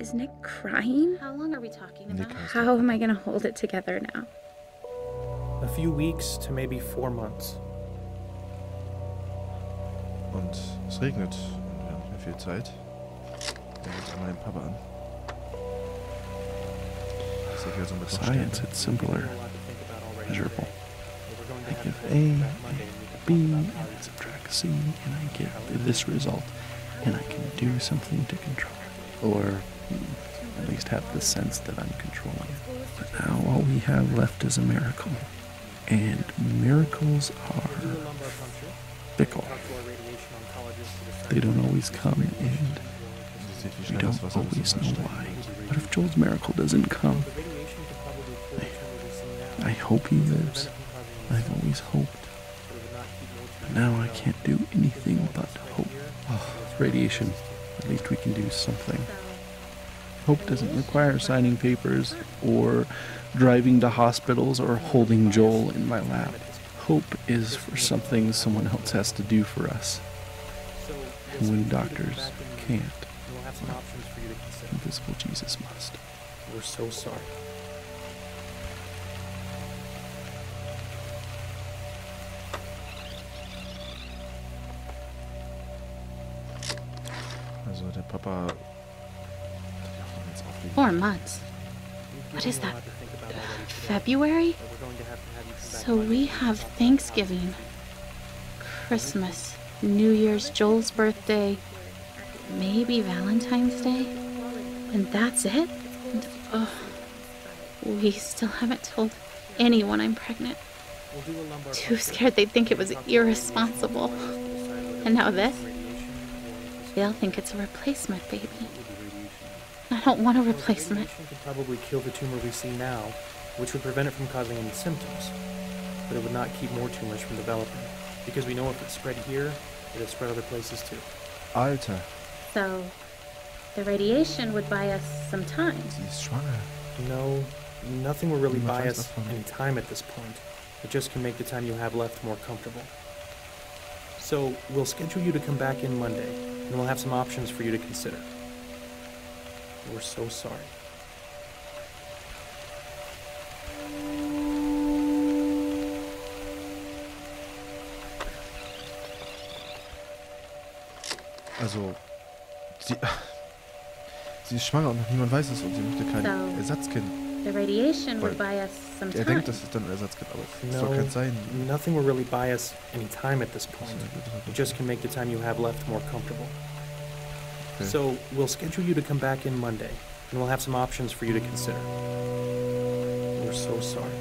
Is Nick crying? How long are we talking about? How am I gonna hold it together now? A few weeks to maybe 4 months. Und es regnet. Wir haben nicht mehr viel Zeit. Wir rufen meinen Papa an. Science, it's simpler, measurable. I give A, B, and I subtract C, and I get this result, and I can do something to control it. Or at least have the sense that I'm controlling it. But now all we have left is a miracle. And miracles are fickle. They don't always come, and we don't always know why. But if Joel's miracle doesn't come, I hope he lives. I've always hoped. But now I can't do anything but hope. Oh, radiation. At least we can do something. Hope doesn't require signing papers, or driving to hospitals, or holding Joel in my lap. Hope is for something someone else has to do for us. And when doctors can't, invisible Jesus must. We're so sorry. Also der Papa... 4 months. What is that? February? So we have Thanksgiving, Christmas, New Year's, Joel's birthday, maybe Valentine's Day, and that's it? And, we still haven't told anyone I'm pregnant. Too scared they'd think it was irresponsible. And now this? They'll think it's a replacement baby. I don't want a replacement. Could probably kill the tumor we see now, which would prevent it from causing any symptoms. But it would not keep more tumors from developing, because we know if it spread here, it would spread other places too. Alter. So, the radiation would buy us some time. Sie ist schwanger. No, nothing will really buy us any time at this point. It just can make the time you have left more comfortable. So, we'll schedule you to come back in Monday, and we'll have some options for you to consider. We're so sorry. Also, sie ist schwanger und noch niemand weiß es und sie möchte kein Ersatzkind. The radiation would buy us some time. Denkt, das ist dann ein Ersatzkind, aber es soll kein sein. Nothing will really buy us any time at this point. It just can make the time you have left more comfortable. Okay. So, we'll schedule you to come back in Monday, and we'll have some options for you to consider. We're so sorry.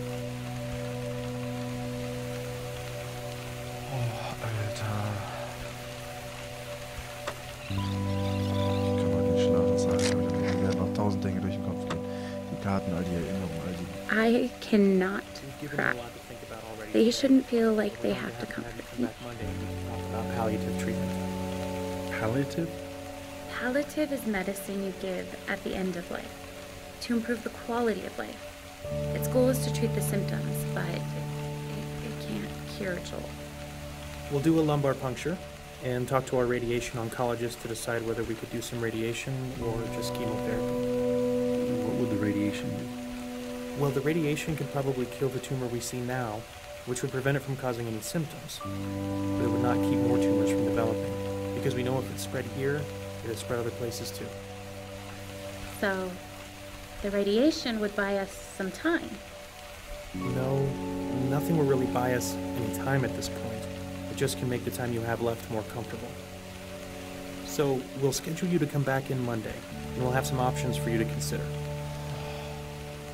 Oh, Alter. Ich kann heute nicht schlafen, sagen. Mir werden noch 1000 Dinge durch den Kopf gehen. Die Karten, all die Erinnerungen, all die... I cannot cry. They shouldn't feel like they have to comfort me. Palliative treatment. Palliative? Palliative is medicine you give at the end of life to improve the quality of life. Its goal is to treat the symptoms, but it can't cure Joel. We'll do a lumbar puncture and talk to our radiation oncologist to decide whether we could do some radiation or just chemotherapy. What would the radiation do? Well, the radiation could probably kill the tumor we see now, which would prevent it from causing any symptoms. But it would not keep more tumors from developing, because we know if it spread here, it would spread other places too. So, the radiation would buy us some time. No, nothing will really buy us any time at this point. It just can make the time you have left more comfortable. So, we'll schedule you to come back in Monday, and we'll have some options for you to consider.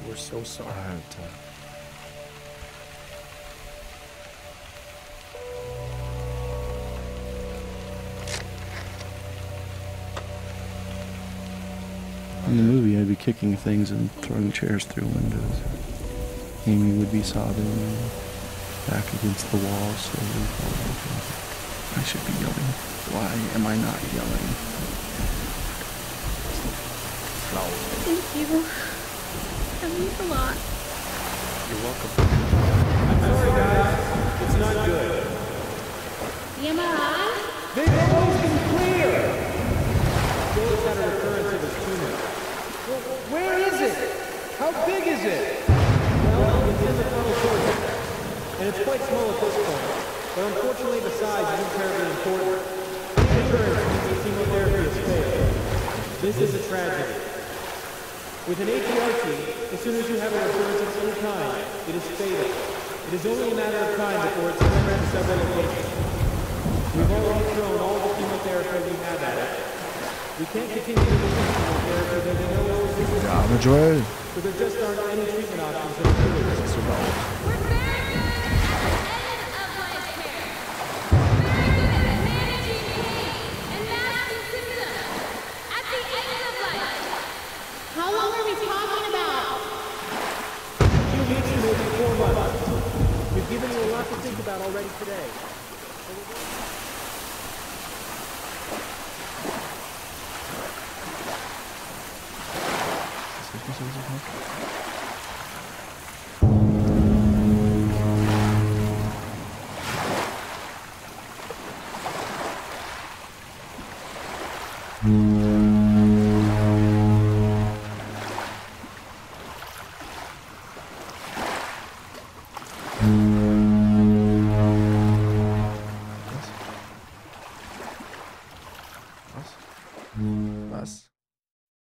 We're so sorry. Alter. In the movie, I'd be kicking things and throwing chairs through windows. Amy would be sobbing, back against the wall, slowly falling over. I should be yelling. Why am I not yelling? Thank you. That means a lot. You're welcome. I'm sorry, guys. It's not good. DMI? They've always been clear. Joel's had a recurrence of his tumor. But unfortunately, the size isn't terribly important. Any occurrence means the chemotherapy has failed. This is a tragedy. With an ATRT, as soon as you have a recurrence of any kind, it is fatal. It is only a matter of time before it's spread to several locations. We've already thrown all the chemotherapy we have at it. We can't continue with the chemotherapy that we know is resistant. Der arme Joel. So there just aren't any treatment options that are good. Das ist so laut. How long are we talking about? A few weeks to maybe 4 months. We've given you a lot to think about already today. Ist das richtig, was ich mache?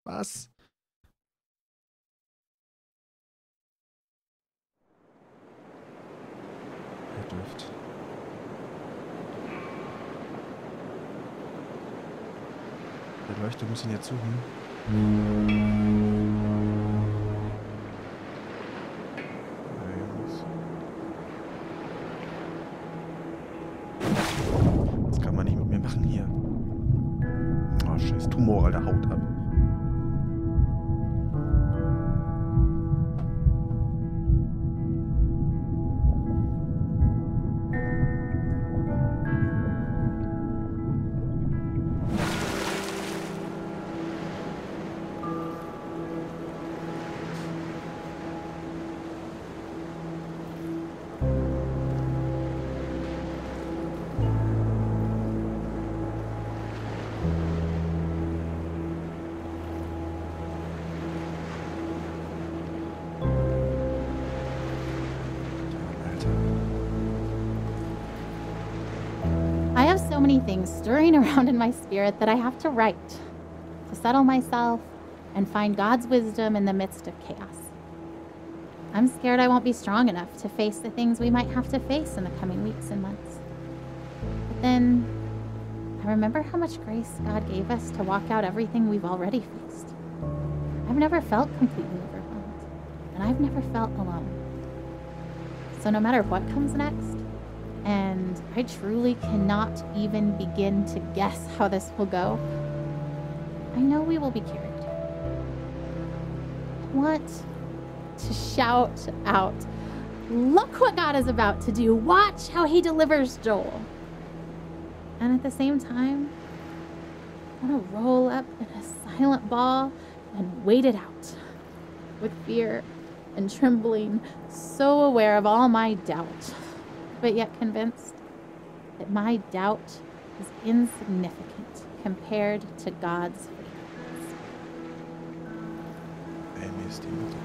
Was? Er dürft. Der Leuchter muss ihn jetzt suchen. Das kann man nicht mit mir machen hier. Oh, scheiß Tumor, Alter, Haut ab. I have so many things stirring around in my spirit that I have to write, to settle myself and find God's wisdom in the midst of chaos. I'm scared I won't be strong enough to face the things we might have to face in the coming weeks and months. But then I remember how much grace God gave us to walk out everything we've already faced. I've never felt completely overwhelmed, and I've never felt alone. So no matter what comes next, and I truly cannot even begin to guess how this will go, I know we will be carried. I want to shout out, look what God is about to do. Watch how he delivers Joel. And at the same time, I want to roll up in a silent ball and wait it out with fear and trembling, so aware of all my doubt, but yet convinced that my doubt is insignificant compared to God's faithfulness. Amy ist die Mutter.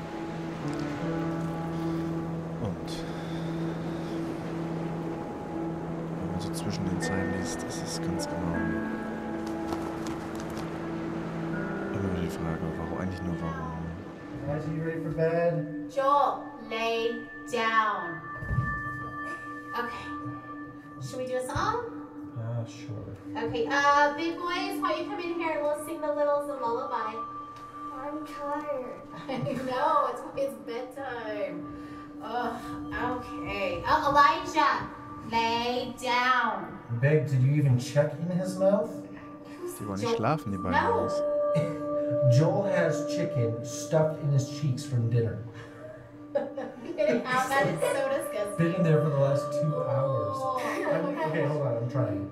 Und wenn man so zwischen den Zeilen liest, ist es ganz genau immer wieder die Frage, warum eigentlich nur warum? Guys, are you ready for bed? Joel, lay down. Okay. Should we do a song? Sure. Okay, big boys, why don't you come in here and we'll sing the littles a lullaby. I'm tired. I know, it's bedtime. Ugh, okay. Oh, Elijah, lay down. Beg, did you even check in his mouth? Die wollen nicht schlafen, die beiden No. Jungs. Joel has chicken stuffed in his cheeks from dinner. Getting out that is so disgusting. Been in there for the last 2 hours. Oh. Okay, hold on, I'm trying.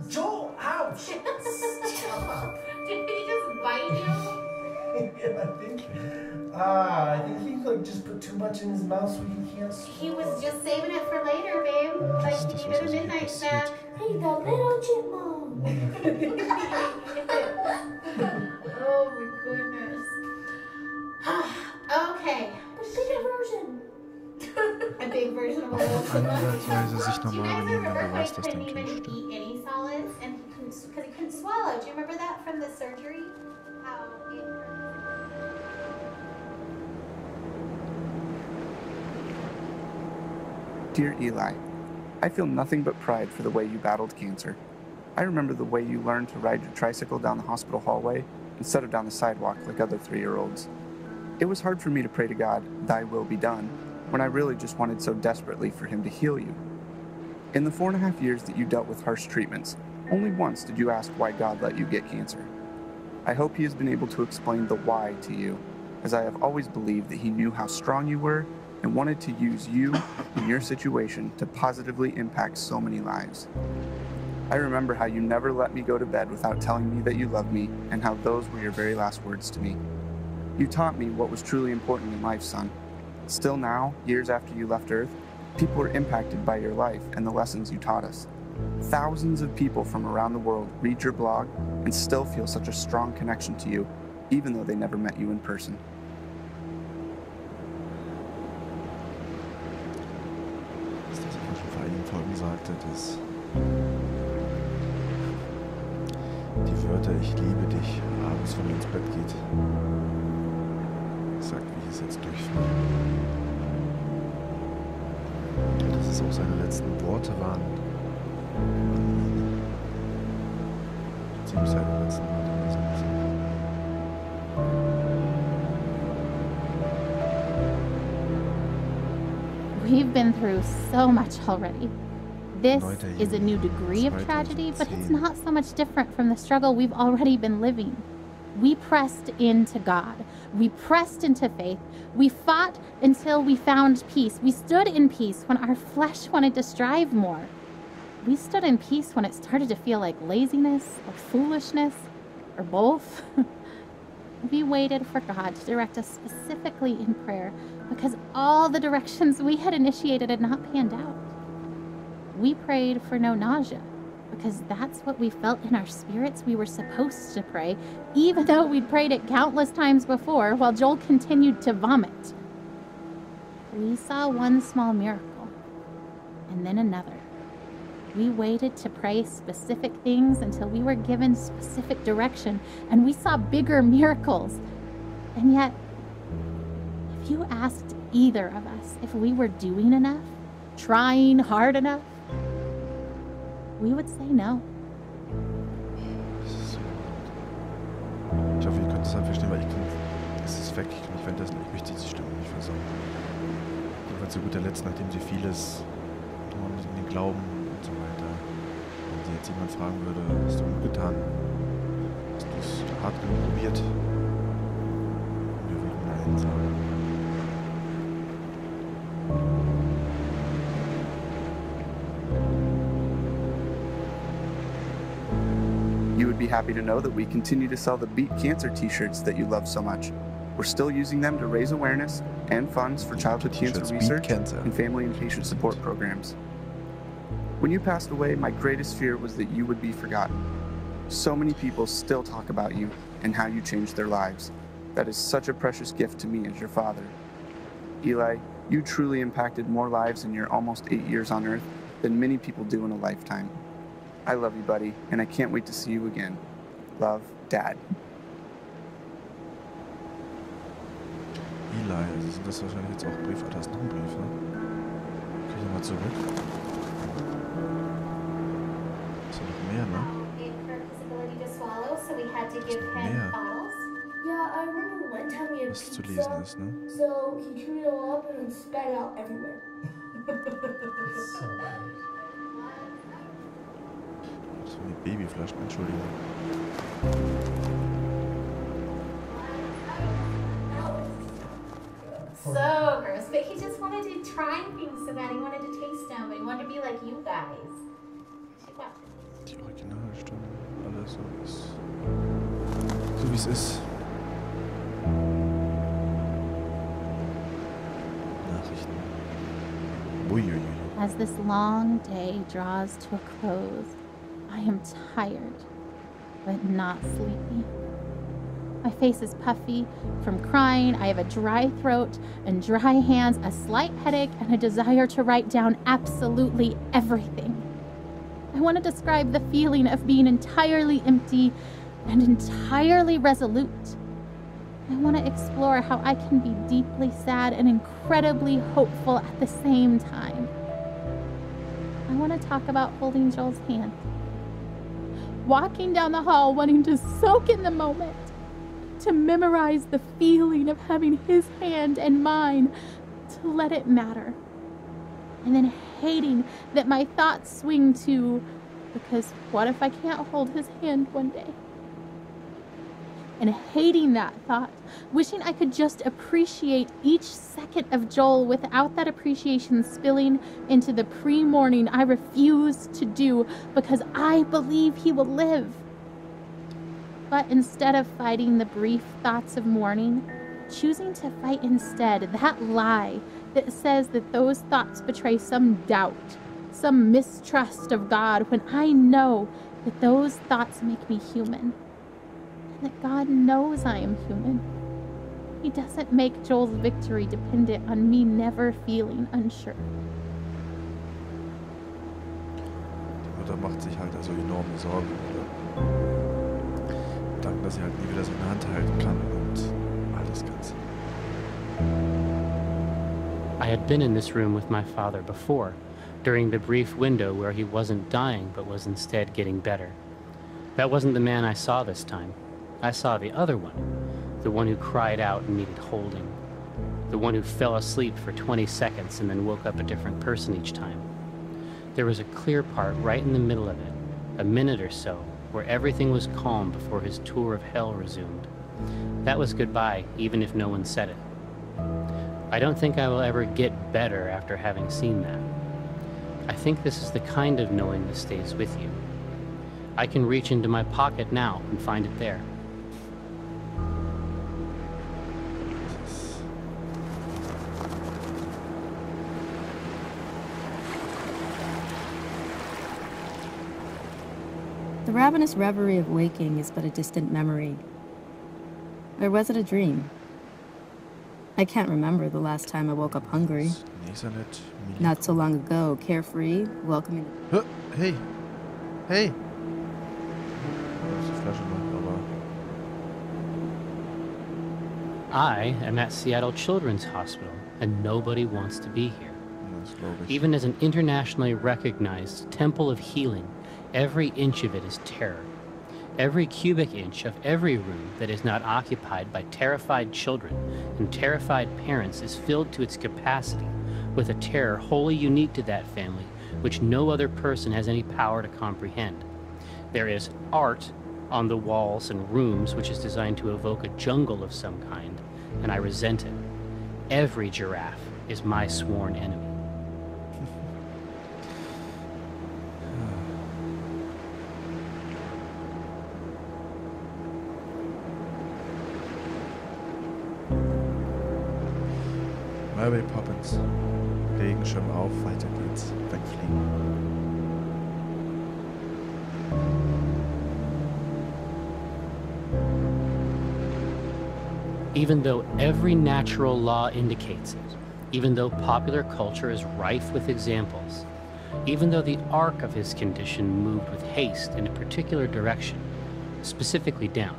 Joel, ouch! Stop. Did he just bite you? Yeah, I think he like just put too much in his mouth so he can't swallow. He was just saving it for later, babe. Like Das he ist did a midnight snack. Hey, the little chipmunk. Oh my goodness. Okay. A bigger version. A big version of a little ansatzweise sich normal benehmen, wenn du weißt, dass dein Kind stirbt. Dear Eli, I feel nothing but pride for the way you battled cancer. I remember the way you learned to ride your tricycle down the hospital hallway instead of down the sidewalk like other 3-year-olds. It was hard for me to pray to God, thy will be done, when I really just wanted so desperately for him to heal you. In the 4.5 years that you dealt with harsh treatments, only once did you ask why God let you get cancer. I hope he has been able to explain the why to you, as I have always believed that he knew how strong you were and wanted to use you in your situation to positively impact so many lives. I remember how you never let me go to bed without telling me that you loved me and how those were your very last words to me. You taught me what was truly important in life, son. Still now, years after you left Earth, people are impacted by your life and the lessons you taught us. Thousands of people from around the world read your blog and still feel such a strong connection to you, even though they never met you in person. Das ist das, was ich schon vor einigen Folgen sagte, dass die Wörter "Ich liebe dich" abends, wenn man ins Bett geht, sagt, wie ich es jetzt durchführe. Und dass es auch seine letzten Worte waren. Ziemlich seine letzten Worte gewesen sind. We've been through so much already. This is a new degree of tragedy, but it's not so much different from the struggle we've already been living. We pressed into God. We pressed into faith. We fought until we found peace. We stood in peace when our flesh wanted to strive more. We stood in peace when it started to feel like laziness or foolishness or both. We waited for God to direct us specifically in prayer because all the directions we had initiated had not panned out. We prayed for no nausea because that's what we felt in our spirits we were supposed to pray, even though we'd prayed it countless times before while Joel continued to vomit. We saw one small miracle and then another. We waited to pray specific things until we were given specific direction, and we saw bigger miracles. And yet, if you asked either of us if we were doing enough, trying hard enough, we would say no. Ich hoffe, ihr könnt es halt verstehen, weil es ist weg. Ich kann nicht währenddessen, ich möchte diese Stimmung nicht versauen. Jedenfalls zu guter Letzt, nachdem sie vieles in den Glauben und so weiter, wenn sie jetzt jemand fragen würde, hast du gut getan? Hast du es hart genug probiert? Und wir würden Nein sagen. You would be happy to know that we continue to sell the Beat Cancer t-shirts that you love so much. We're still using them to raise awareness and funds for childhood cancer research and family and patient support programs. When you passed away, my greatest fear was that you would be forgotten. So many people still talk about you and how you changed their lives. That is such a precious gift to me as your father. Eli, you truly impacted more lives in your almost 8 years on Earth than many people do in a lifetime. I love you, buddy, and I can't wait to see you again. Love, Dad. Eli, also sind das wahrscheinlich jetzt auch Briefe. Da ist noch ein Brief, ne? Krieg ich mal zurück. Ist ja noch mehr, ne? Mehr. Yeah, I remember one time we had Was zu pizza, lesen ist, ne? so he chewed it all up and then spat it out everywhere. So weird. Das sind die Babyflaschen, Entschuldigung. So gross, but he just wanted to try things so bad. He wanted to taste them. He wanted to be like you guys. Die Originalstimme, alles so wie es ist. Nachrichten. Uiuiui. As this long day draws to a close, I am tired, but not sleepy. My face is puffy from crying. I have a dry throat and dry hands, a slight headache, and a desire to write down absolutely everything. I want to describe the feeling of being entirely empty and entirely resolute. I want to explore how I can be deeply sad and incredibly hopeful at the same time. I want to talk about holding Joel's hand, walking down the hall wanting to soak in the moment, to memorize the feeling of having his hand and mine, to let it matter, and then hating that my thoughts swing to, because what if I can't hold his hand one day? And hating that thought, wishing I could just appreciate each second of Joel without that appreciation spilling into the pre-mourning I refuse to do because I believe he will live. But instead of fighting the brief thoughts of mourning, choosing to fight instead that lie that says that those thoughts betray some doubt, some mistrust of God, when I know that those thoughts make me human. That God knows I am human. He doesn't make Joel's victory dependent on me never feeling unsure. Die Mutter macht sich halt also enorme Sorgen oder Gedanken, dass sie halt nie wieder so eine Hand halten kann und alles Ganze. I had been in this room with my father before, during the brief window where he wasn't dying but was instead getting better. That wasn't the man I saw this time. I saw the other one, the one who cried out and needed holding, the one who fell asleep for 20 seconds and then woke up a different person each time. There was a clear part right in the middle of it, a minute or so, where everything was calm before his tour of hell resumed. That was goodbye, even if no one said it. I don't think I will ever get better after having seen that. I think this is the kind of knowing that stays with you. I can reach into my pocket now and find it there. The ravenous reverie of waking is but a distant memory. Or was it a dream? I can't remember the last time I woke up hungry. Not so long ago, carefree, welcoming... Hey! Hey! I am at Seattle Children's Hospital, and nobody wants to be here. Even as an internationally recognized temple of healing, every inch of it is terror. Every cubic inch of every room that is not occupied by terrified children and terrified parents is filled to its capacity with a terror wholly unique to that family, which no other person has any power to comprehend. There is art on the walls and rooms which is designed to evoke a jungle of some kind, and I resent it. Every giraffe is my sworn enemy. Mary Poppins. Regenschirm auf, weiter geht's. Wegfliegen. Even though every natural law indicates it, even though popular culture is rife with examples, even though the arc of his condition moved with haste in a particular direction, specifically down,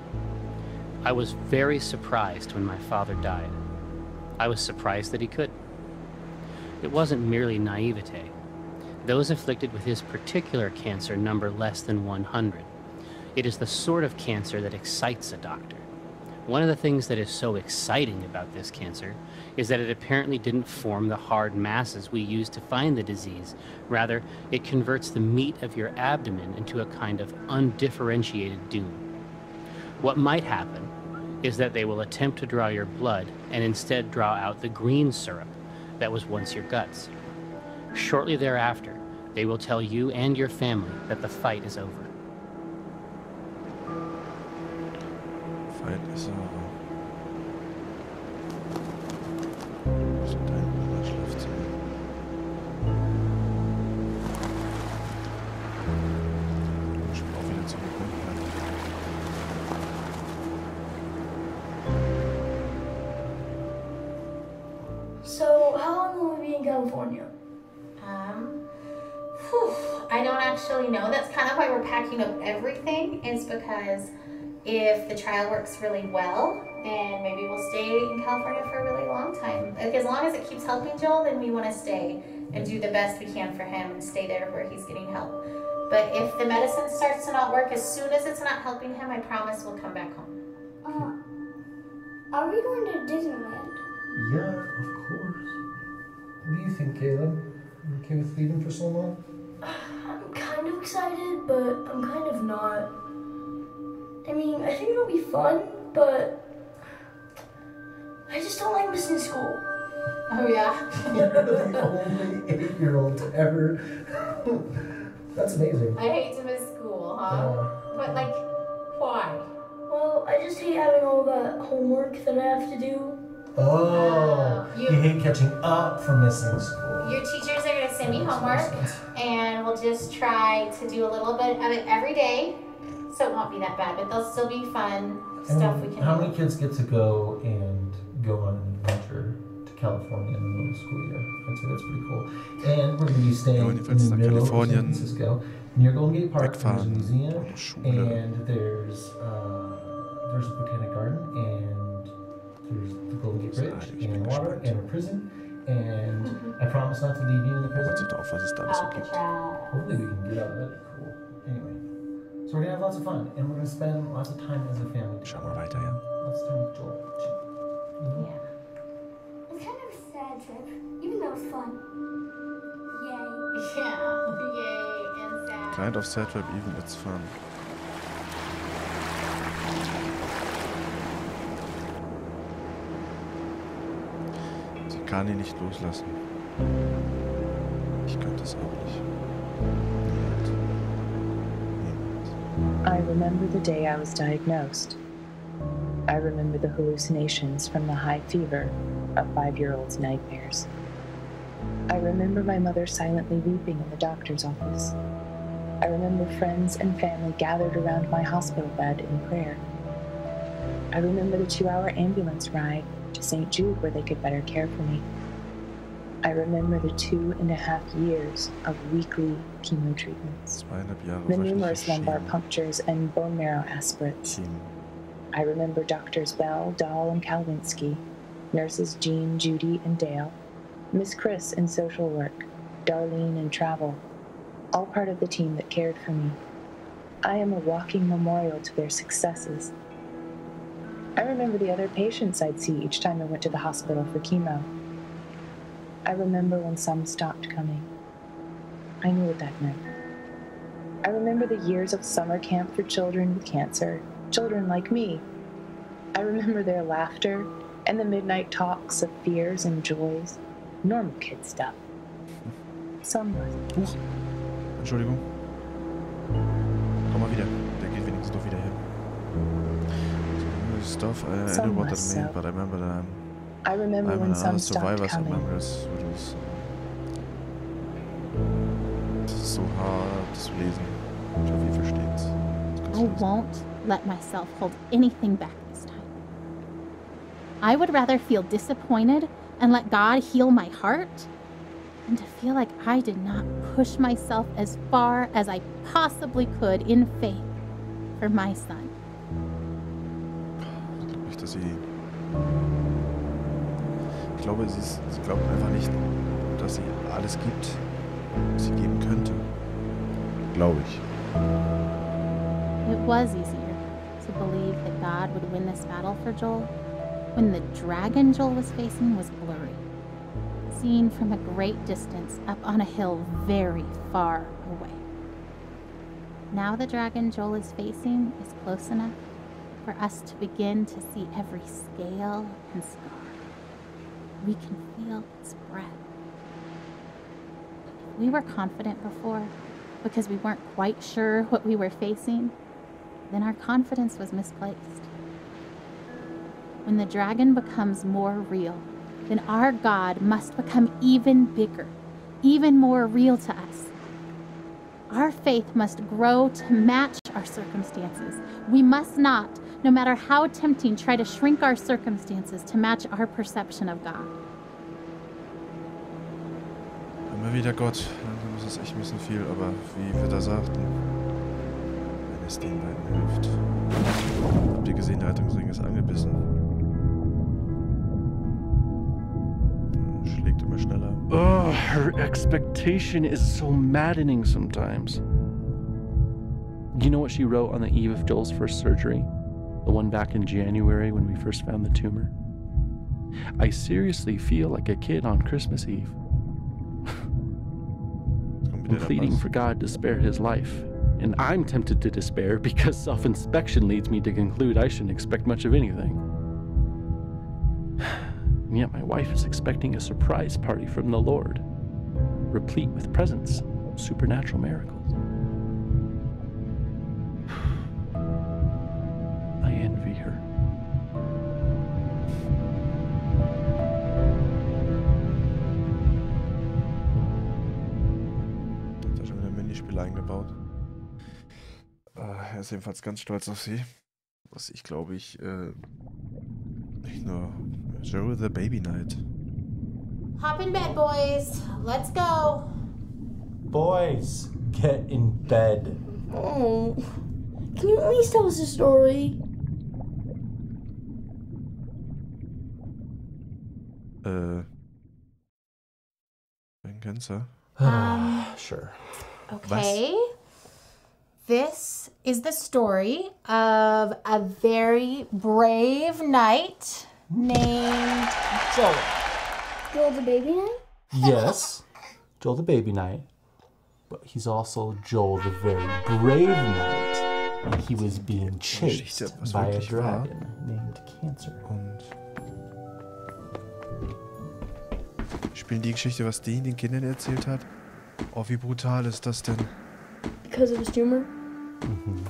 I was very surprised when my father died. I was surprised that he could. It wasn't merely naivete. Those afflicted with his particular cancer number less than 100. It is the sort of cancer that excites a doctor. One of the things that is so exciting about this cancer is that it apparently didn't form the hard masses we use to find the disease. Rather, it converts the meat of your abdomen into a kind of undifferentiated doom. What might happen is that they will attempt to draw your blood and instead draw out the green syrup that was once your guts. Shortly thereafter, they will tell you and your family that the fight is over. Fight is over. Wir sind da hinten in das Schlafzimmer. Ich bin auch wieder zurück. California? I don't actually know. That's kind of why we're packing up everything, is because if the trial works really well, then maybe we'll stay in California for a really long time. Like, as long as it keeps helping Joel, then we want to stay and do the best we can for him and stay there where he's getting help. But if the medicine starts to not work, as soon as it's not helping him, I promise we'll come back home. Are we going to Disneyland? Yeah, of course. What do you think, Caleb? You okay with leaving for so long? I'm kind of excited, but I'm kind of not. I mean, I think it'll be fun, but I just don't like missing school. Oh, yeah? You're the only 8-year-old to ever... That's amazing. I hate to miss school, huh? But, like, why? Well, I just hate having all that homework that I have to do. Oh, you hate catching up from missing school. Your teachers are going to send me homework, and we'll just try to do a little bit of it every day, so it won't be that bad, but there'll still be fun stuff we can do. How many kids get to go on an adventure to California in the middle of the school year? I'd say that's pretty cool. And we're going to be staying in the middle of San Francisco. Near Golden Gate Park, there's a museum, and there's a botanic garden, and there's the Golden Gate Bridge, and water, and a prison, and I promise not to leave you in the prison. Hopefully we can get out of that. Cool. Anyway, so we're gonna have lots of fun, and we're gonna spend lots of time as a family. Lots of time with Joel. Yeah. It's kind of a sad trip, even though it's fun. Yay. Yeah, yay and sad. Kind of sad trip, even it's fun. Sie kann ihn nicht loslassen. Ich könnte es auch nicht. I remember the day I was diagnosed. I remember the hallucinations from the high fever of 5-year-olds' nightmares. I remember my mother silently weeping in the doctor's office. I remember friends and family gathered around my hospital bed in prayer. I remember the 2-hour ambulance ride to St. Jude where they could better care for me. I remember the 2.5 years of weekly chemo treatments, the numerous lumbar punctures and bone marrow aspirates. I remember Doctors Bell, Dahl, and Kalwinski, nurses Jean, Judy, and Dale, Miss Chris in social work, Darlene in travel, all part of the team that cared for me. I am a walking memorial to their successes. I remember the other patients I'd see each time I went to the hospital for chemo. I remember when some stopped coming. I knew what that meant. I remember the years of summer camp for children with cancer, children like me. I remember their laughter and the midnight talks of fears and joys, normal kid stuff. Some was. Entschuldigung. Komm mal wieder. Der geht wenigstens doch wieder hin. Stuff I know what that meant, but I remember that I remember when some stopped coming. Es ist so hart zu lesen. Ich hoffe, ihr versteht's. I won't let myself hold anything back this time. I would rather feel disappointed and let God heal my heart than to feel like I did not push myself as far as I possibly could in faith for my son. Ich glaube, sie glaubt einfach nicht, dass sie alles gibt, was sie geben könnte. Glaube ich. It was easier to believe that God would win this battle for Joel when the dragon Joel was facing was blurry, seen from a great distance up on a hill very far away. Now the dragon Joel is facing is close enough for us to begin to see every scale and scar. We can feel its breath. If we were confident before because we weren't quite sure what we were facing, then our confidence was misplaced. When the dragon becomes more real, then our God must become even bigger, even more real to us. Our faith must grow to match our circumstances. We must not, no matter how tempting, try to shrink our circumstances to match our perception of God. wieder Gott. Langsam ist es echt ein bisschen viel, aber wie wir da sagten, wenn es den beiden hilft. Habt ihr gesehen, der Haltungsring ist angebissen. Schlägt immer schneller. Oh, her expectation is so maddening sometimes. You know what she wrote on the eve of Joel's first surgery? The one back in January when we first found the tumor? I seriously feel like a kid on Christmas Eve. I'm pleading for God to spare his life. And I'm tempted to despair because self-inspection leads me to conclude I shouldn't expect much of anything. And yet my wife is expecting a surprise party from the Lord, replete with presents, supernatural miracles. I envy her. Hat er schon wieder ein Minispiel eingebaut. Er ist jedenfalls ganz stolz auf sie. Was ich glaube ich nicht nur Joe the Baby Night. Hop in bed, boys. Let's go. Boys, get in bed. Oh, can you at least tell us a story? Wen kennst du? Sure. Okay. Was? This is the story of a very brave knight named Joel. Joel the Baby Knight? Yes, Joel the Baby Knight. But he's also Joel the very brave knight. And he was being chased by a dragon named Cancer. Und spielen die Geschichte, was die den Kindern erzählt hat? Oh, wie brutal ist das denn? Because of his tumor? Mm-hmm.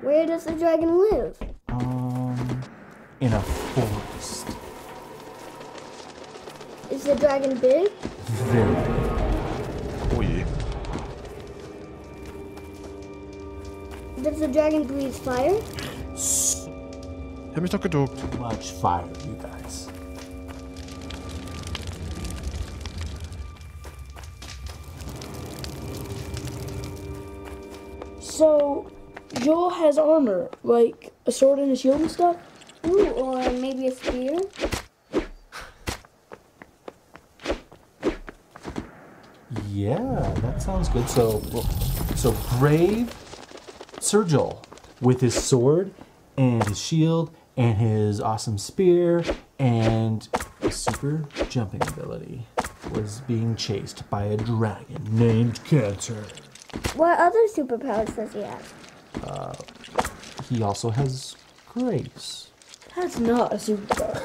Where does the dragon live? In a forest. Is the dragon big? Very big. Oh je. Does the dragon breathe fire? Ich hab mich doch geduckt. Too much fire, you guys. So, Joel has armor, like a sword and a shield and stuff? Ooh, or maybe a spear? Yeah, that sounds good. So brave Sir Joel, with his sword and his shield and his awesome spear and his super jumping ability, was being chased by a dragon named Cancer. What other superpowers does he have? He also has grace. That's not a superpower.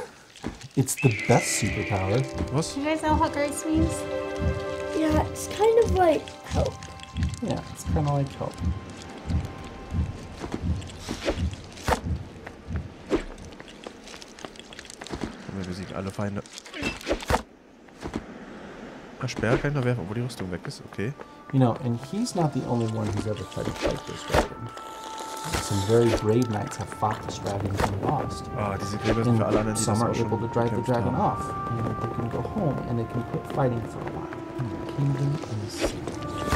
It's the best superpower. Was? Do you guys know what grace means? Yeah, it's kind of like help. Yeah, it's kind of like help. Wir besiegen alle Feinde. Speer kann ich noch werfen, obwohl die Rüstung weg ist. Okay. You know, and he's not the only one who's ever tried to fight this dragon. Some very brave knights have fought this dragon and lost. Ah, diese Gräber sind für alle anderen, die some das are auch schon able to drive the dragon haben. off. You know, they can go home and they can quit fighting for a while. Kingdom is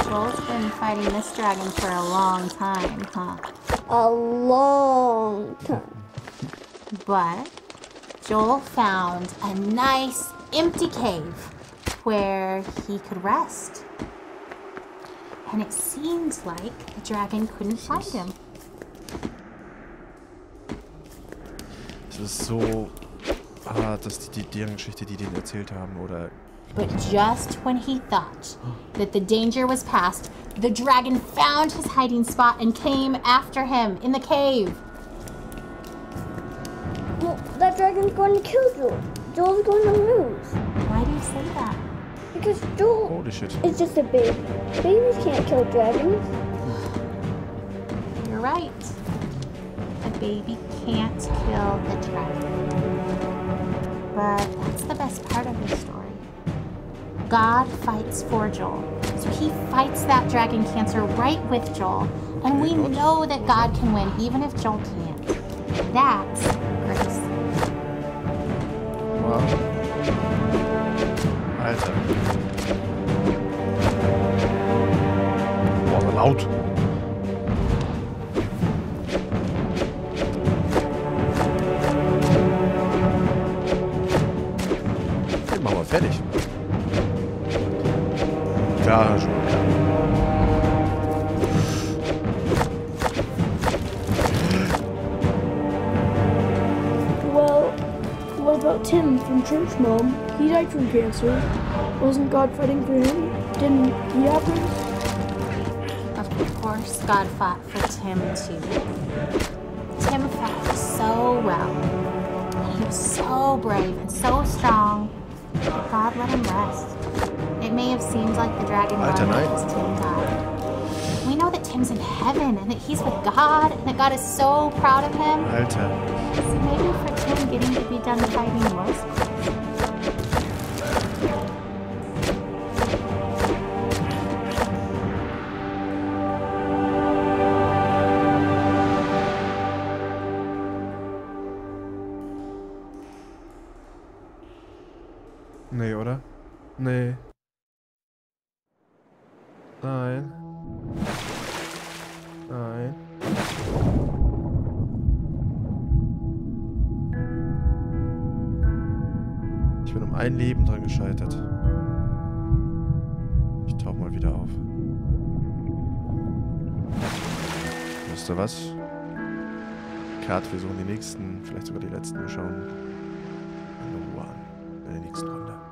Joel's been fighting this dragon for a long time, huh? A long time. But Joel found a nice empty cave where he could rest. And it seemed like the dragon couldn't find him. Es ist so hart, dass deren Geschichte, die denen erzählt haben, oder... But just when he thought that the danger was past, the dragon found his hiding spot and came after him in the cave. Well, that dragon's going to kill Joel. Joel's going to lose. Why do you say that? Because Joel Holy shit. is just a baby. Babies can't kill dragons. You're right. A baby can't kill the dragon. But that's the best part of this story. God fights for Joel. So he fights that dragon Cancer right with Joel. And we know that God can win even if Joel can't. That's grace. Wow. Alter. Boah, so laut. Den machen wir fertig. Klar, schon klar. What about Tim from Church, Mom? He died from cancer. Wasn't God fighting for him? Didn't he happen? Of course, God fought for Tim too. Tim fought so well. He was so brave and so strong. But God let him rest. It may have seemed like the dragon won because Tim died. We know that Tim's in heaven and that he's with God and that God is so proud of him. Alter. So maybe for Tim getting to be done fighting was close. Nee, oder? Nee. Nein. Nein. Ich bin um ein Leben dran gescheitert. Ich tauche mal wieder auf. Wisst ihr was? Kat, wir suchen die nächsten, vielleicht sogar die letzten, schauen in Ruhe an. In der nächsten Runde.